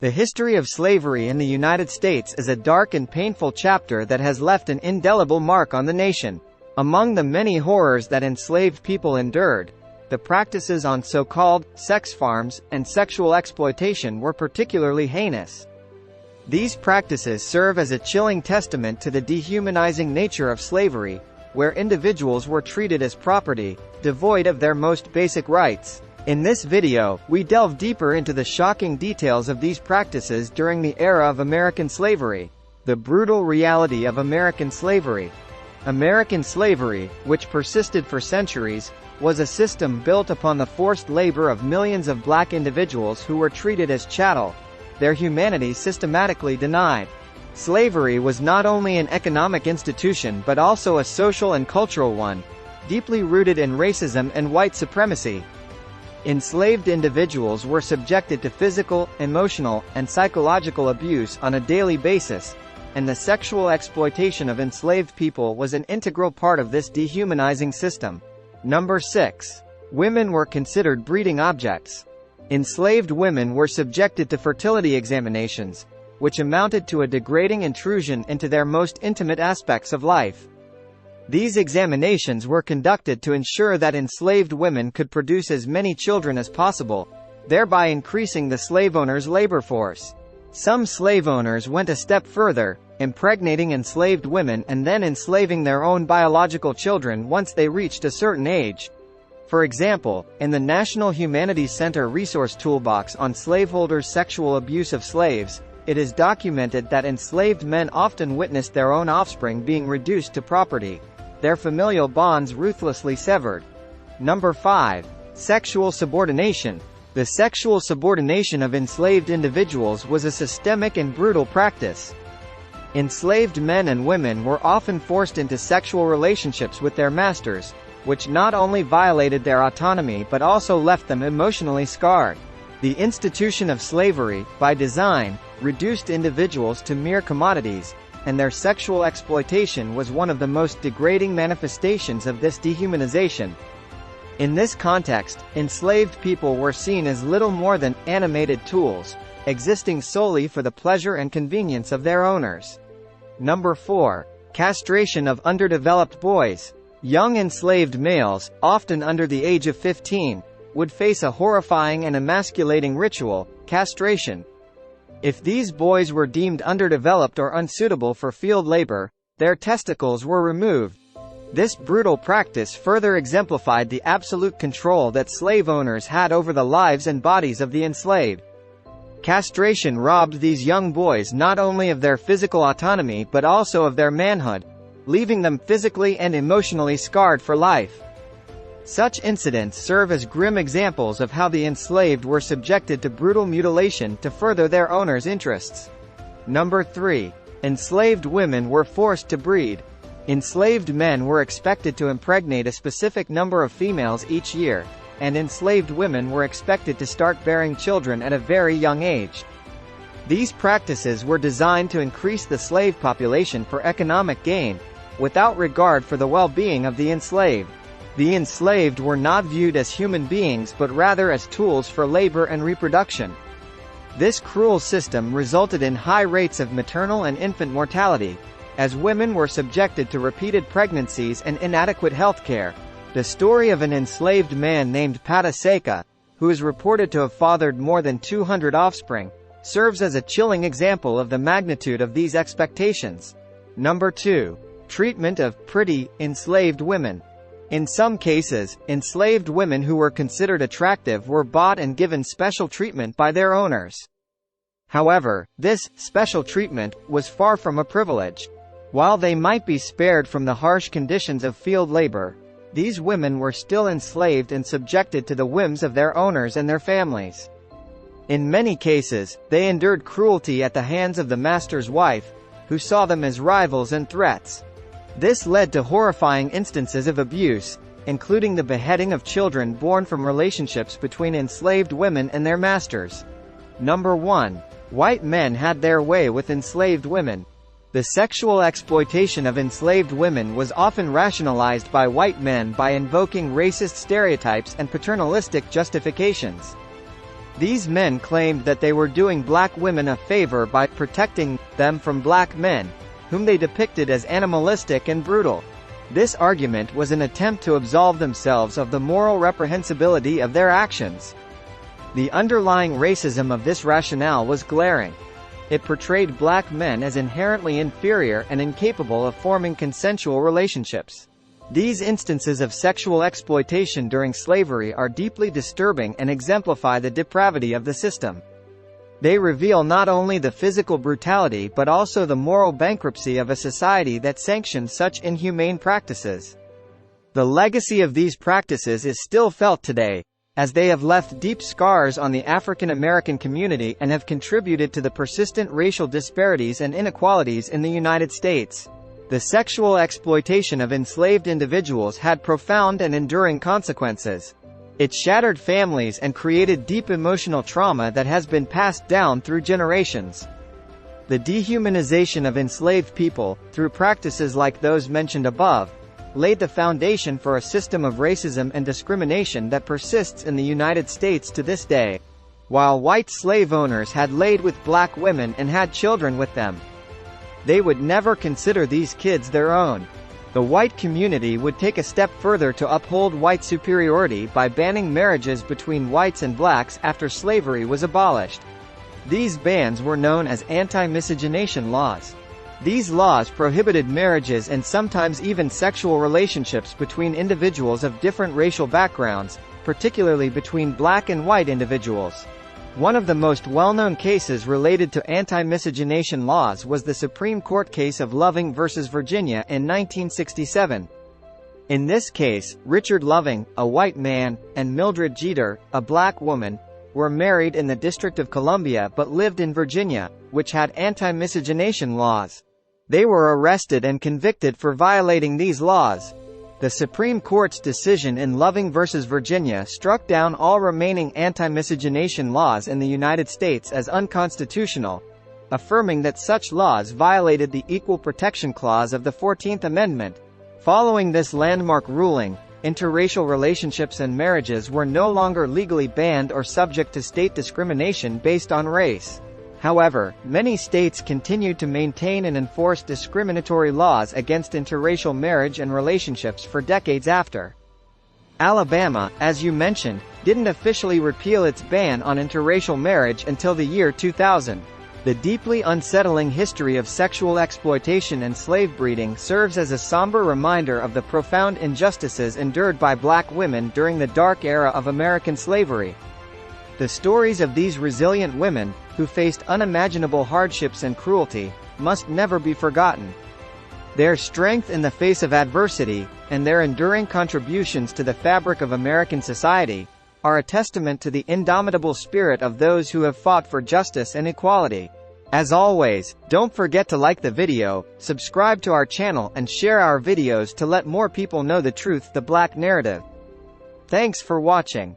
The history of slavery in the United States is a dark and painful chapter that has left an indelible mark on the nation. Among the many horrors that enslaved people endured, the practices on so-called sex farms and sexual exploitation were particularly heinous. These practices serve as a chilling testament to the dehumanizing nature of slavery, where individuals were treated as property, devoid of their most basic rights. In this video, we delve deeper into the shocking details of these practices during the era of American slavery. The brutal reality of American slavery. American slavery, which persisted for centuries, was a system built upon the forced labor of millions of black individuals who were treated as chattel, their humanity systematically denied. Slavery was not only an economic institution but also a social and cultural one, deeply rooted in racism and white supremacy. Enslaved individuals were subjected to physical, emotional, and psychological abuse on a daily basis, and the sexual exploitation of enslaved people was an integral part of this dehumanizing system. Number 6. Women were considered breeding objects. Enslaved women were subjected to fertility examinations, which amounted to a degrading intrusion into their most intimate aspects of life. These examinations were conducted to ensure that enslaved women could produce as many children as possible, thereby increasing the slave owner's labor force. Some slave owners went a step further, impregnating enslaved women and then enslaving their own biological children once they reached a certain age. For example, in the National Humanities Center Resource Toolbox on Slaveholders' Sexual Abuse of Slaves, it is documented that enslaved men often witnessed their own offspring being reduced to property, their familial bonds ruthlessly severed. Number 5. Sexual subordination. The sexual subordination of enslaved individuals was a systemic and brutal practice. Enslaved men and women were often forced into sexual relationships with their masters, which not only violated their autonomy but also left them emotionally scarred. The institution of slavery, by design, reduced individuals to mere commodities, and their sexual exploitation was one of the most degrading manifestations of this dehumanization. In this context, enslaved people were seen as little more than animated tools, existing solely for the pleasure and convenience of their owners. Number 4. Castration of underdeveloped boys. Young enslaved males, often under the age of 15, would face a horrifying and emasculating ritual, castration. If these boys were deemed underdeveloped or unsuitable for field labor, their testicles were removed. This brutal practice further exemplified the absolute control that slave owners had over the lives and bodies of the enslaved. Castration robbed these young boys not only of their physical autonomy but also of their manhood, leaving them physically and emotionally scarred for life. Such incidents serve as grim examples of how the enslaved were subjected to brutal mutilation to further their owners' interests. Number 3. Enslaved women were forced to breed. Enslaved men were expected to impregnate a specific number of females each year, and enslaved women were expected to start bearing children at a very young age. These practices were designed to increase the slave population for economic gain, without regard for the well-being of the enslaved. The enslaved were not viewed as human beings but rather as tools for labor and reproduction. This cruel system resulted in high rates of maternal and infant mortality, as women were subjected to repeated pregnancies and inadequate health care. The story of an enslaved man named Pataseka, who is reported to have fathered more than 200 offspring, serves as a chilling example of the magnitude of these expectations. Number 2. Treatment of pretty, enslaved women. In some cases, enslaved women who were considered attractive were bought and given special treatment by their owners. However, this special treatment was far from a privilege. While they might be spared from the harsh conditions of field labor, these women were still enslaved and subjected to the whims of their owners and their families. In many cases, they endured cruelty at the hands of the master's wife, who saw them as rivals and threats. This led to horrifying instances of abuse, including the beheading of children born from relationships between enslaved women and their masters. Number 1. White men had their way with enslaved women. The sexual exploitation of enslaved women was often rationalized by white men by invoking racist stereotypes and paternalistic justifications. These men claimed that they were doing black women a favor by protecting them from black men, whom they depicted as animalistic and brutal. This argument was an attempt to absolve themselves of the moral reprehensibility of their actions. The underlying racism of this rationale was glaring. It portrayed black men as inherently inferior and incapable of forming consensual relationships. These instances of sexual exploitation during slavery are deeply disturbing and exemplify the depravity of the system. They reveal not only the physical brutality but also the moral bankruptcy of a society that sanctions such inhumane practices. The legacy of these practices is still felt today, as they have left deep scars on the African American community and have contributed to the persistent racial disparities and inequalities in the United States. The sexual exploitation of enslaved individuals had profound and enduring consequences. It shattered families and created deep emotional trauma that has been passed down through generations. The dehumanization of enslaved people, through practices like those mentioned above, laid the foundation for a system of racism and discrimination that persists in the United States to this day. While white slave owners had laid with black women and had children with them, they would never consider these kids their own. The white community would take a step further to uphold white superiority by banning marriages between whites and blacks after slavery was abolished. These bans were known as anti-miscegenation laws. These laws prohibited marriages and sometimes even sexual relationships between individuals of different racial backgrounds, particularly between black and white individuals. One of the most well-known cases related to anti-miscegenation laws was the Supreme Court case of Loving v. Virginia in 1967. In this case, Richard Loving, a white man, and Mildred Jeter, a black woman, were married in the District of Columbia but lived in Virginia, which had anti-miscegenation laws. They were arrested and convicted for violating these laws. The Supreme Court's decision in Loving v. Virginia struck down all remaining anti-miscegenation laws in the United States as unconstitutional, affirming that such laws violated the Equal Protection Clause of the 14th Amendment. Following this landmark ruling, interracial relationships and marriages were no longer legally banned or subject to state discrimination based on race. However, many states continued to maintain and enforce discriminatory laws against interracial marriage and relationships for decades after. Alabama, as you mentioned, didn't officially repeal its ban on interracial marriage until the year 2000. The deeply unsettling history of sexual exploitation and slave breeding serves as a somber reminder of the profound injustices endured by black women during the dark era of American slavery. The stories of these resilient women, who faced unimaginable hardships and cruelty, must never be forgotten. Their strength in the face of adversity, and their enduring contributions to the fabric of American society, are a testament to the indomitable spirit of those who have fought for justice and equality. As always, don't forget to like the video, subscribe to our channel and share our videos to let more people know the truth, the Black narrative. Thanks for watching.